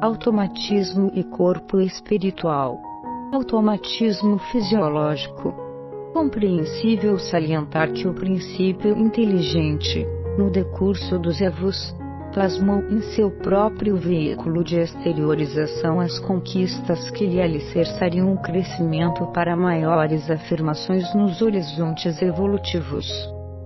automatismo e corpo espiritual. Automatismo fisiológico. Compreensível salientar que o princípio inteligente, no decurso dos evos, plasmou em seu próprio veículo de exteriorização as conquistas que lhe alicerçariam o crescimento para maiores afirmações nos horizontes evolutivos,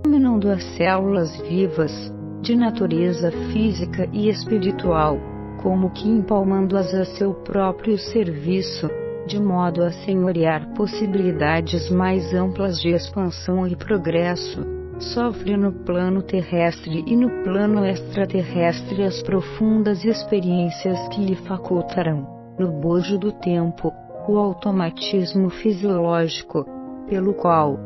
dominando as células vivas, de natureza física e espiritual, como que empalmando-as a seu próprio serviço, de modo a senhorear possibilidades mais amplas de expansão e progresso. Sofre no plano terrestre e no plano extraterrestre as profundas experiências que lhe facultarão, no bojo do tempo, o automatismo fisiológico, pelo qual,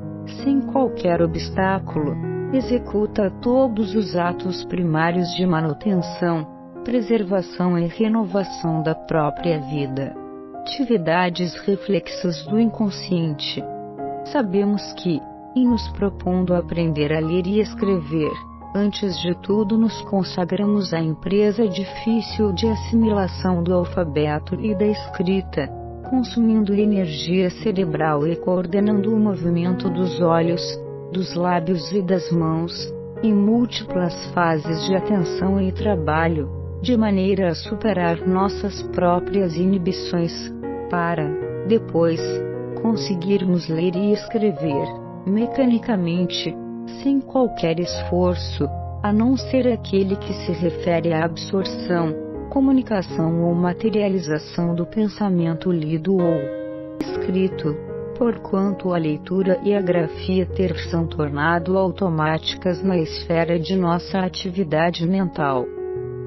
sem qualquer obstáculo, executa todos os atos primários de manutenção, preservação e renovação da própria vida. Atividades reflexas do inconsciente. Sabemos que, em nos propondo aprender a ler e escrever, antes de tudo nos consagramos à empresa difícil de assimilação do alfabeto e da escrita, consumindo energia cerebral e coordenando o movimento dos olhos, dos lábios e das mãos, em múltiplas fases de atenção e trabalho, de maneira a superar nossas próprias inibições, para, depois, conseguirmos ler e escrever mecanicamente, sem qualquer esforço, a não ser aquele que se refere à absorção, comunicação ou materialização do pensamento lido ou escrito, porquanto a leitura e a grafia ter são tornado automáticas na esfera de nossa atividade mental.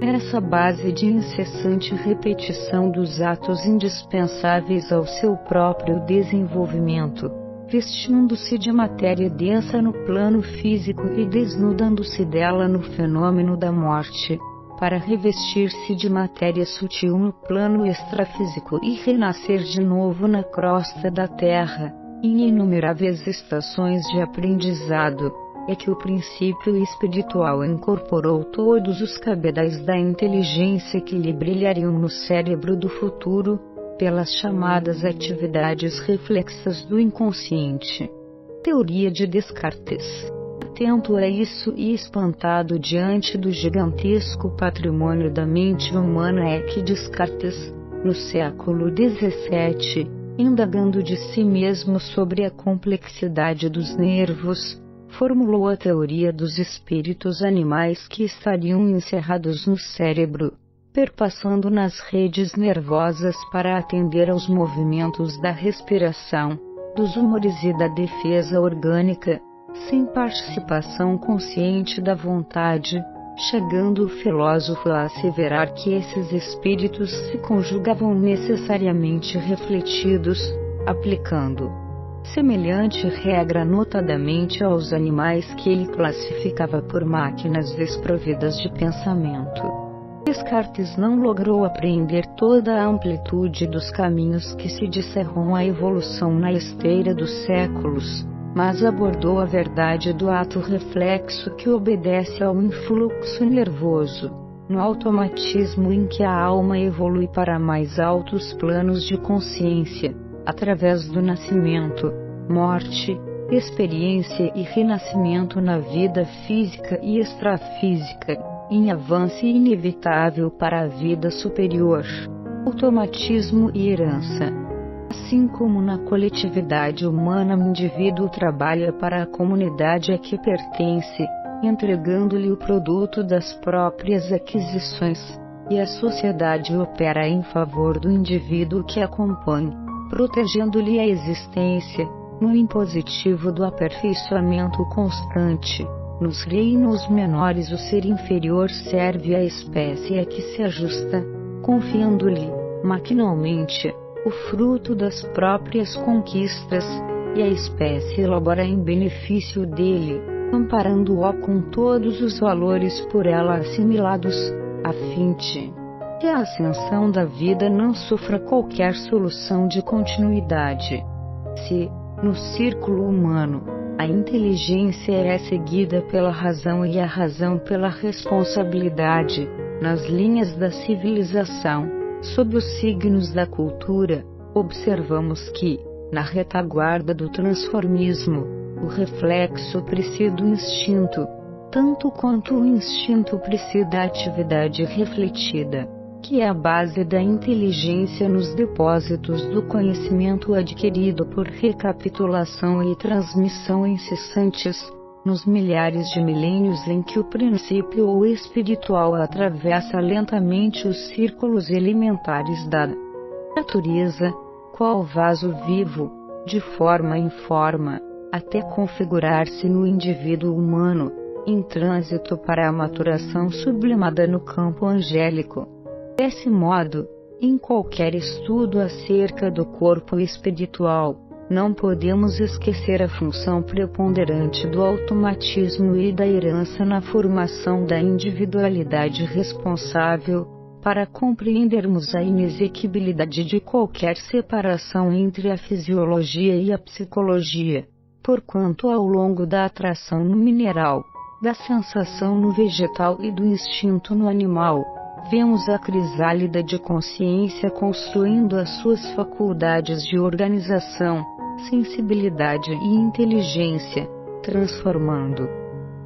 Essa base de incessante repetição dos atos indispensáveis ao seu próprio desenvolvimento, vestindo-se de matéria densa no plano físico e desnudando-se dela no fenômeno da morte, para revestir-se de matéria sutil no plano extrafísico e renascer de novo na crosta da Terra, em inumeráveis estações de aprendizado, é que o princípio espiritual incorporou todos os cabedais da inteligência que lhe brilhariam no cérebro do futuro, pelas chamadas atividades reflexas do inconsciente. Teoria de Descartes. Atento a isso e espantado diante do gigantesco patrimônio da mente humana é que Descartes, no século XVII, indagando de si mesmo sobre a complexidade dos nervos, formulou a teoria dos espíritos animais que estariam encerrados no cérebro, perpassando nas redes nervosas para atender aos movimentos da respiração, dos humores e da defesa orgânica, sem participação consciente da vontade, chegando o filósofo a asseverar que esses espíritos se conjugavam necessariamente refletidos, aplicando semelhante regra notadamente aos animais que ele classificava por máquinas desprovidas de pensamento. Descartes não logrou apreender toda a amplitude dos caminhos que se discerram a evolução na esteira dos séculos, mas abordou a verdade do ato reflexo que obedece ao influxo nervoso, no automatismo em que a alma evolui para mais altos planos de consciência, através do nascimento, morte, experiência e renascimento na vida física e extrafísica, em avanço inevitável para a vida superior. Automatismo e herança. Assim como na coletividade humana, o indivíduo trabalha para a comunidade a que pertence, entregando-lhe o produto das próprias aquisições, e a sociedade opera em favor do indivíduo que a compõe, protegendo-lhe a existência, no impositivo do aperfeiçoamento constante. Nos reinos menores o ser inferior serve à espécie a que se ajusta, confiando-lhe, maquinalmente, o fruto das próprias conquistas, e a espécie elabora em benefício dele, amparando-o com todos os valores por ela assimilados, a fim de que a ascensão da vida não sofra qualquer solução de continuidade. Se, no círculo humano, a inteligência é seguida pela razão e a razão pela responsabilidade, nas linhas da civilização, Sob os signos da cultura, observamos que, na retaguarda do transformismo, o reflexo precede o instinto, tanto quanto o instinto precede a atividade refletida, que é a base da inteligência nos depósitos do conhecimento adquirido por recapitulação e transmissão incessantes, nos milhares de milênios em que o princípio ou espiritual atravessa lentamente os círculos elementares da natureza, qual vaso vivo, de forma em forma, até configurar-se no indivíduo humano, em trânsito para a maturação sublimada no campo angélico. Desse modo, em qualquer estudo acerca do corpo espiritual, não podemos esquecer a função preponderante do automatismo e da herança na formação da individualidade responsável, para compreendermos a inexequibilidade de qualquer separação entre a fisiologia e a psicologia, porquanto ao longo da atração no mineral, da sensação no vegetal e do instinto no animal, vemos a crisálida de consciência construindo as suas faculdades de organização, sensibilidade e inteligência, transformando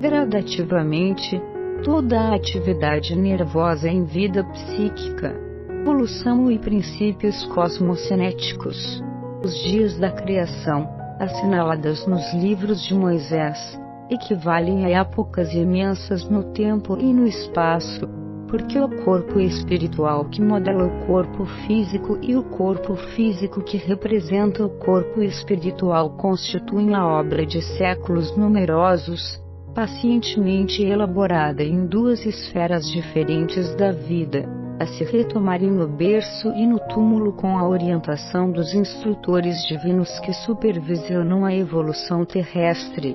gradativamente toda a atividade nervosa em vida psíquica, evolução e princípios cosmocinéticos. Os dias da criação, assinaladas nos livros de Moisés, equivalem a épocas imensas no tempo e no espaço, porque o corpo espiritual que modela o corpo físico e o corpo físico que representa o corpo espiritual constituem a obra de séculos numerosos, pacientemente elaborada em duas esferas diferentes da vida, a se retomarem no berço e no túmulo com a orientação dos instrutores divinos que supervisionam a evolução terrestre.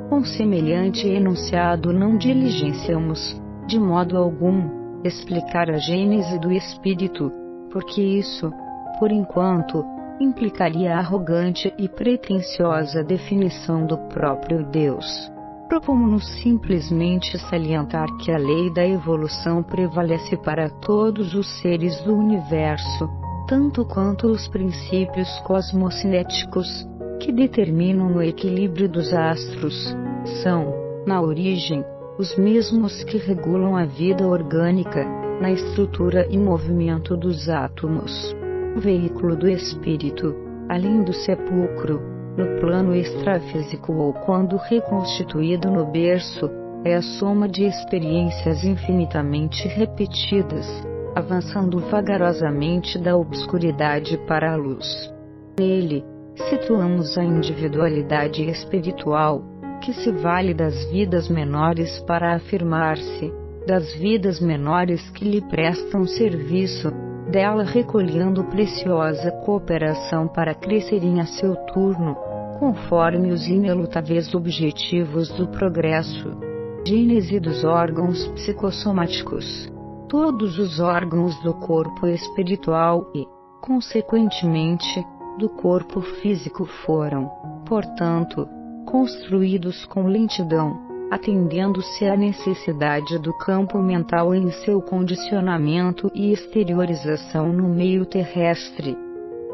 Com semelhante enunciado não diligenciamos, de modo algum, explicar a gênese do espírito, porque isso, por enquanto, implicaria a arrogante e pretensiosa definição do próprio Deus. Propomos-nos simplesmente salientar que a lei da evolução prevalece para todos os seres do universo, tanto quanto os princípios cosmocinéticos, que determinam o equilíbrio dos astros, são, na origem, os mesmos que regulam a vida orgânica, na estrutura e movimento dos átomos. O veículo do espírito, além do sepulcro, no plano extrafísico ou quando reconstituído no berço, é a soma de experiências infinitamente repetidas, avançando vagarosamente da obscuridade para a luz. Nele, situamos a individualidade espiritual, que se vale das vidas menores para afirmar-se, das vidas menores que lhe prestam serviço, dela recolhendo preciosa cooperação para crescerem a seu turno, conforme os inelutáveis objetivos do progresso. Gênese dos órgãos psicossomáticos. Todos os órgãos do corpo espiritual e, consequentemente, do corpo físico foram, portanto, construídos com lentidão, atendendo-se à necessidade do campo mental em seu condicionamento e exteriorização no meio terrestre.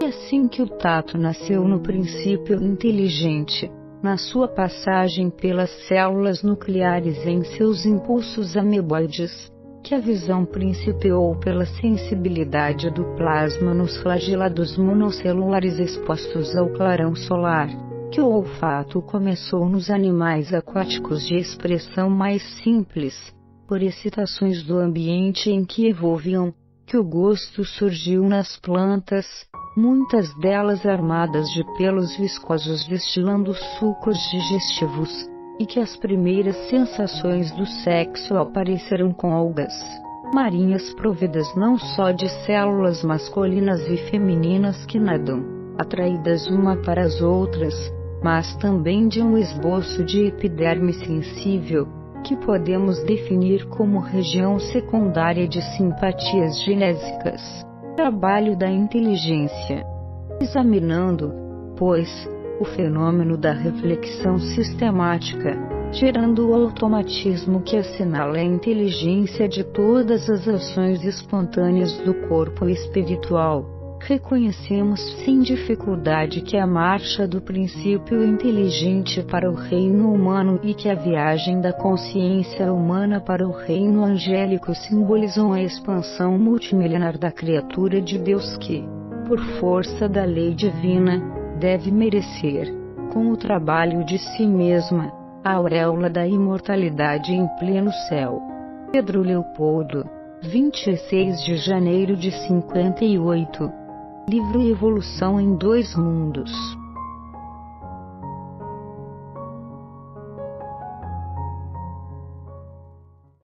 É assim que o tato nasceu no princípio inteligente, na sua passagem pelas células nucleares em seus impulsos ameboides, que a visão principiou pela sensibilidade do plasma nos flagelados monocelulares expostos ao clarão solar, que o olfato começou nos animais aquáticos de expressão mais simples, por excitações do ambiente em que evolviam, que o gosto surgiu nas plantas, muitas delas armadas de pelos viscosos destilando sucos digestivos, e que as primeiras sensações do sexo apareceram com algas marinhas providas não só de células masculinas e femininas que nadam, atraídas uma para as outras, mas também de um esboço de epiderme sensível, que podemos definir como região secundária de simpatias genésicas. Trabalho da inteligência. Examinando, pois, o fenômeno da reflexão sistemática, gerando o automatismo que assinala a inteligência de todas as ações espontâneas do corpo espiritual. Reconhecemos sem dificuldade que a marcha do princípio inteligente para o reino humano e que a viagem da consciência humana para o reino angélico simbolizam a expansão multimilenar da criatura de Deus que, por força da lei divina, deve merecer, com o trabalho de si mesma, a auréola da imortalidade em pleno céu. Pedro Leopoldo, 26 de janeiro de 58. Livro Evolução em Dois Mundos.